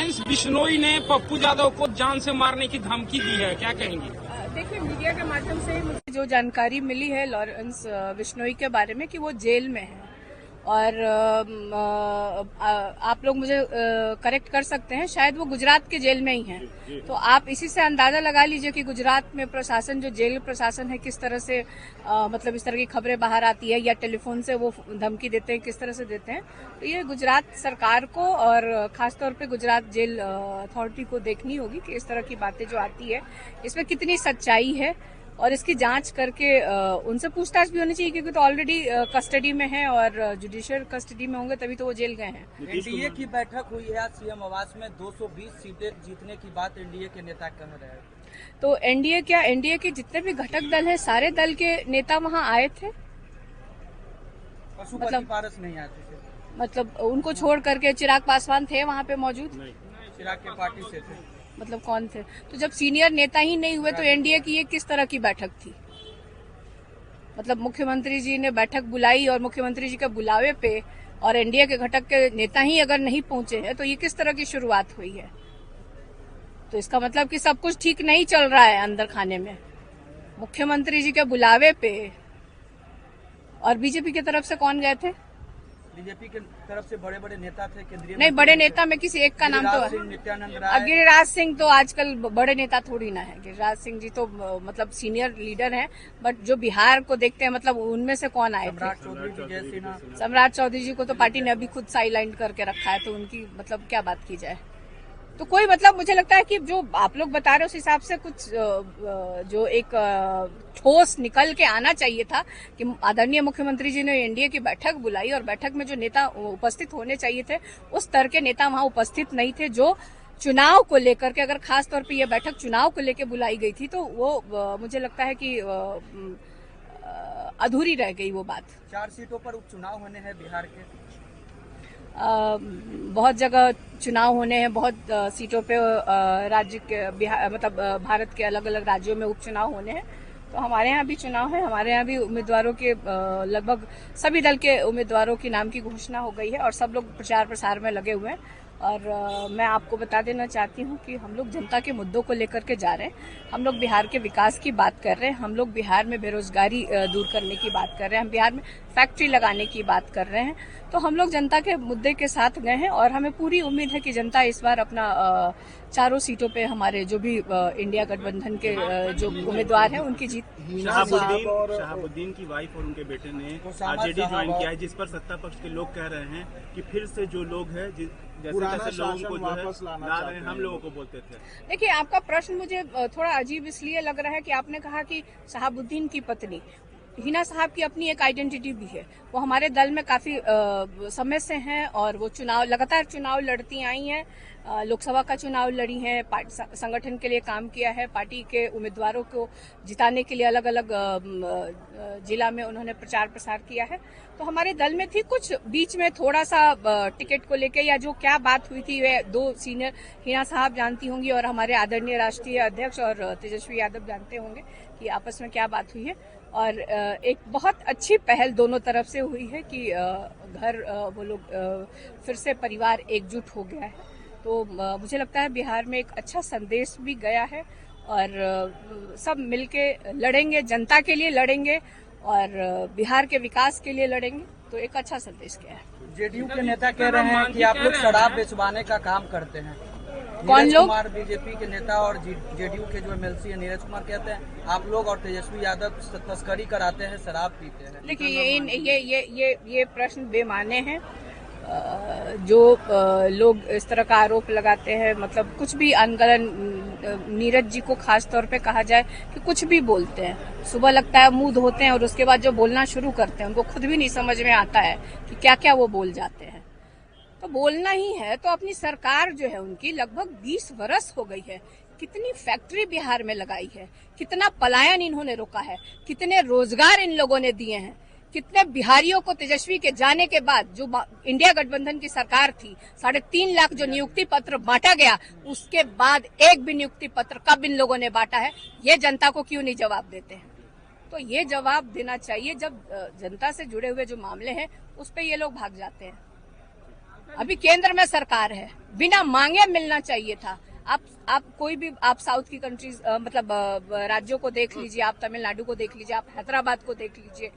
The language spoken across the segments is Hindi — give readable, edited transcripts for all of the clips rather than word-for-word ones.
लॉरेंस बिश्नोई ने पप्पू यादव को जान से मारने की धमकी दी है, क्या कहेंगी? देखिए, मीडिया के माध्यम से मुझे जो जानकारी मिली है लॉरेंस बिश्नोई के बारे में कि वो जेल में है और आप लोग मुझे करेक्ट कर सकते हैं, शायद वो गुजरात के जेल में ही हैं। तो आप इसी से अंदाजा लगा लीजिए कि गुजरात में प्रशासन, जो जेल प्रशासन है, किस तरह से मतलब इस तरह की खबरें बाहर आती है या टेलीफोन से वो धमकी देते हैं, किस तरह से देते हैं। तो ये गुजरात सरकार को और खासतौर पे गुजरात जेल अथॉरिटी को देखनी होगी कि इस तरह की बातें जो आती है इसमें कितनी सच्चाई है और इसकी जांच करके उनसे पूछताछ भी होनी चाहिए, क्योंकि तो ऑलरेडी कस्टडी में है और जुडिशियल कस्टडी में होंगे तभी तो वो जेल गए हैं। एनडीए की बैठक हुई है आज सीएम आवास में, 220 सीटें जीतने की बात एनडीए के नेता कह रहे हैं। तो एनडीए के जितने भी घटक दल हैं, सारे दल के नेता वहां आए थे। पशुपति पारस नहीं आए थे? मतलब उनको छोड़ करके चिराग पासवान थे वहां पे मौजूद? चिराग के पार्टी से थे। मतलब कौन थे? तो जब सीनियर नेता ही नहीं हुए तो एनडीए की ये किस तरह की बैठक थी? मतलब मुख्यमंत्री जी ने बैठक बुलाई और मुख्यमंत्री जी के बुलावे पे और एनडीए के घटक के नेता ही अगर नहीं पहुंचे हैं तो ये किस तरह की शुरुआत हुई है? तो इसका मतलब कि सब कुछ ठीक नहीं चल रहा है अंदर खाने में। मुख्यमंत्री जी के बुलावे पे और बीजेपी की तरफ से कौन गए थे? बीजेपी की तरफ से बड़े बड़े नेता थे, केंद्रीय नहीं, बड़े नेता में किसी एक का नाम तो नित्यानंद गिरिराज सिंह तो आजकल बड़े नेता थोड़ी ना है। गिरिराज सिंह जी तो मतलब सीनियर लीडर हैं, बट जो बिहार को देखते हैं मतलब उनमें से कौन आए थे? सम्राट चौधरी जी को तो पार्टी ने अभी खुद साइडलाइन करके रखा है, तो उनकी मतलब क्या बात की जाए। तो कोई मतलब मुझे लगता है कि जो आप लोग बता रहे हो उस हिसाब से कुछ जो एक ठोस निकल के आना चाहिए था कि आदरणीय मुख्यमंत्री जी ने एनडीए की बैठक बुलाई और बैठक में जो नेता उपस्थित होने चाहिए थे उस स्तर के नेता वहां उपस्थित नहीं थे। जो चुनाव को लेकर के, अगर खास तौर पे ये बैठक चुनाव को लेकर बुलाई गई थी तो वो मुझे लगता है कि अधूरी रह गई वो बात। 4 सीटों पर उपचुनाव होने हैं बिहार के। बहुत जगह चुनाव होने हैं, बहुत सीटों पे राज्य के मतलब भारत के अलग अलग राज्यों में उपचुनाव होने हैं। तो हमारे यहाँ भी चुनाव है, हमारे यहाँ भी उम्मीदवारों के लगभग सभी दल के उम्मीदवारों की नाम की घोषणा हो गई है और सब लोग प्रचार प्रसार में लगे हुए हैं। और मैं आपको बता देना चाहती हूँ कि हम लोग जनता के मुद्दों को लेकर के जा रहे हैं। हम लोग बिहार के विकास की बात कर रहे हैं, हम लोग बिहार में बेरोजगारी दूर करने की बात कर रहे हैं, हम बिहार में फैक्ट्री लगाने की बात कर रहे हैं। तो हम लोग जनता के मुद्दे के साथ गए हैं और हमें पूरी उम्मीद है कि जनता इस बार अपना चारों सीटों पे हमारे जो भी इंडिया गठबंधन के जो उम्मीदवार हैं उनकी जीत। शहाबुद्दीन की वाइफ और उनके बेटे ने आरजेडी ज्वाइन किया है, जिस पर सत्ता पक्ष के लोग कह रहे हैं कि फिर से जो लोग हैं जैसे लोगों को जो है ला रहे हैं, हम लोगों को बोलते थे। देखिए, आपका प्रश्न मुझे थोड़ा अजीब इसलिए लग रहा है कि आपने कहा कि शहाबुद्दीन की पत्नी हिना साहब की अपनी एक आइडेंटिटी भी है। वो हमारे दल में काफी समय से हैं और वो लगातार चुनाव लड़ती आई हैं, लोकसभा का चुनाव लड़ी हैं, संगठन के लिए काम किया है, पार्टी के उम्मीदवारों को जिताने के लिए अलग अलग जिला में उन्होंने प्रचार प्रसार किया है। तो हमारे दल में थी, कुछ बीच में थोड़ा सा टिकट को लेके या जो क्या बात हुई थी वे 2 सीनियर हिना साहब जानती होंगी और हमारे आदरणीय राष्ट्रीय अध्यक्ष और तेजस्वी यादव जानते होंगे कि आपस में क्या बात हुई है। और एक बहुत अच्छी पहल दोनों तरफ से हुई है कि घर वो लोग फिर से परिवार एकजुट हो गया है। तो मुझे लगता है बिहार में एक अच्छा संदेश भी गया है और सब मिलके लड़ेंगे, जनता के लिए लड़ेंगे और बिहार के विकास के लिए लड़ेंगे। तो एक अच्छा संदेश गया है। जेडीयू के नेता कह रहे हैं कि आप लोग शराब बेचवाने का काम करते हैं। कौन लोग? कुमार बीजेपी के नेता और जेडीयू के जो एमएलसी है नीरज कुमार कहते हैं आप लोग और तेजस्वी यादव तस्करी कराते हैं, शराब पीते हैं। देखिए, ये प्रश्न बेमाने हैं। जो लोग इस तरह का आरोप लगाते हैं, मतलब कुछ भी अनगढ़ नीरज जी को खास तौर पे कहा जाए कि कुछ भी बोलते हैं। सुबह लगता है मुंह धोते हैं और उसके बाद जो बोलना शुरू करते हैं उनको खुद भी नहीं समझ में आता है कि क्या क्या वो बोल जाते हैं। तो बोलना ही है तो अपनी सरकार जो है उनकी लगभग 20 वर्ष हो गई है, कितनी फैक्ट्री बिहार में लगाई है, कितना पलायन इन्होंने रोका है, कितने रोजगार इन लोगों ने दिए हैं, कितने बिहारियों को तेजस्वी के जाने के बाद जो इंडिया गठबंधन की सरकार थी 3.5 लाख जो नियुक्ति पत्र बांटा गया, उसके बाद एक भी नियुक्ति पत्र कब इन लोगों ने बांटा है, ये जनता को क्यों नहीं जवाब देते हैं? तो ये जवाब देना चाहिए। जब जनता से जुड़े हुए जो मामले हैं उस पर ये लोग भाग जाते हैं। अभी केंद्र में सरकार है, बिना मांगे मिलना चाहिए था। आप कोई भी आप साउथ की कंट्रीज मतलब राज्यों को देख लीजिए, आप तमिलनाडु को देख लीजिए, आप हैदराबाद को देख लीजिए,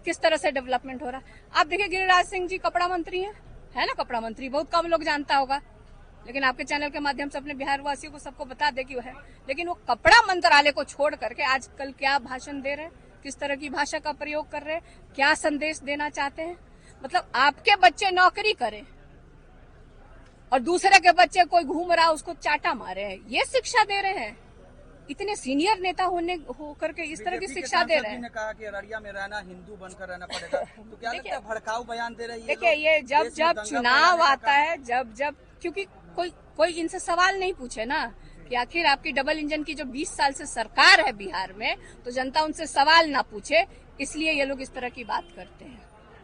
किस तरह से डेवलपमेंट हो रहा। आप देखिए गिरिराज सिंह जी कपड़ा मंत्री है ना, कपड़ा मंत्री बहुत कम लोग जानता होगा, लेकिन आपके चैनल के माध्यम से अपने बिहार वासियों को सबको बता दे कि वो है। लेकिन वो कपड़ा मंत्रालय को छोड़ करके आजकल क्या भाषण दे रहे हैं, किस तरह की भाषा का प्रयोग कर रहे हैं, क्या संदेश देना चाहते हैं। मतलब आपके बच्चे नौकरी करें और दूसरे के बच्चे कोई घूम रहा उसको चाटा मारे हैं, ये शिक्षा दे रहे हैं। इतने सीनियर नेता होकर के इस तरह की शिक्षा दे रहे हैं। ने कहा कि अररिया में रहना हिंदू बनकर रहना पड़ेगा, तो क्या लगता है भड़काऊ बयान दे रही है? देखिए ये जब चुनाव आता है, जब क्योंकि कोई इनसे सवाल नहीं पूछे ना कि आखिर आपकी डबल इंजन की जो 20 साल से सरकार है बिहार में, तो जनता उनसे सवाल ना पूछे, इसलिए ये लोग इस तरह की बात करते हैं।